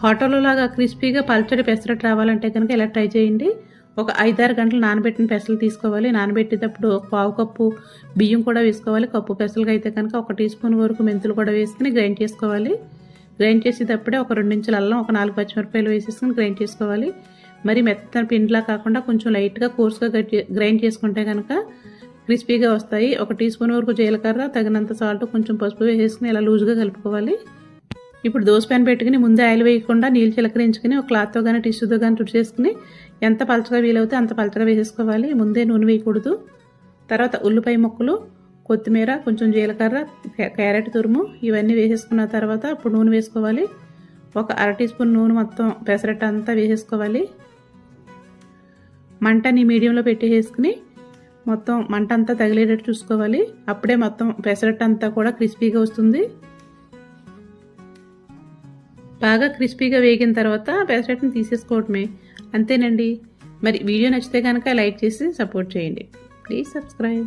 హోటల్లో లాగా క్రిస్పీగా పల్చడి పెసరట్టు రావాలంటే కనుక ఇలా ట్రై చేయండి. ఒక 5-6 గంటలు నానబెట్టిన పెసలు తీసుకోవాలి. నానబెట్టేటప్పుడు ఒక పావు కప్పు బియ్యం కూడా వేసుకోవాలి. కప్పు పెసలకి అయితే కనుక 1 టీ స్పూన్ వరకు మెంతులు కూడా వేసుకుని గ్రైండ్ చేసుకోవాలి. గ్రైండ్ చేసేటప్పుడే ఒక 2 ఇంచుల అల్లం, ఒక 4 పచ్చిమిరపకాయలు వేసేసుకుని గ్రైండ్ చేసుకోవాలి. మరి మెత్తని పిండిలా కాకుండా కొంచెం లైట్గా కోర్స్గా గ్రైండ్ చేసుకుంటే కనుక క్రిస్పీగా వస్తాయి. 1 టీ స్పూన్ వరకు జీలకర్ర, తగినంత సాల్ట్, కొంచెం పసుపు వేసుకుని ఇలా లూజ్గా కలుపుకోవాలి. ఇప్పుడు దోశ ప్యాన్ పెట్టుకుని ముందే ఆయిల్ వేయకుండా నీళ్ళు చిలకరించుకుని ఒక క్లాత్తో కానీ టిష్యూతో కానీ తుడిచేసుకుని ఎంత పలచగా వీలవుతే అంత పలచగా వేసేసుకోవాలి. ముందే నూనె వేయకూడదు. తర్వాత ఉల్లిపాయ ముక్కలు, కొత్తిమీర, కొంచెం జీలకర్ర, క్యారెట్ తురుము ఇవన్నీ వేసేసుకున్న తర్వాత అప్పుడు నూనె వేసుకోవాలి. ఒక 1/2 టీ స్పూన్ నూనె మొత్తం పెసరట్టు అంతా వేసేసుకోవాలి. మంటని మీడియంలో పెట్టేసుకుని మొత్తం మంట అంతా తగిలేటట్టు చూసుకోవాలి. అప్పుడే మొత్తం పెసరట్టు అంతా కూడా క్రిస్పీగా వస్తుంది. బాగా క్రిస్పీగా వేగిన తర్వాత పెసరట్టుని తీసేసుకోవటమే, అంతేనండి. మరి వీడియో నచ్చితే కనుక లైక్ చేసి సపోర్ట్ చేయండి. Please subscribe.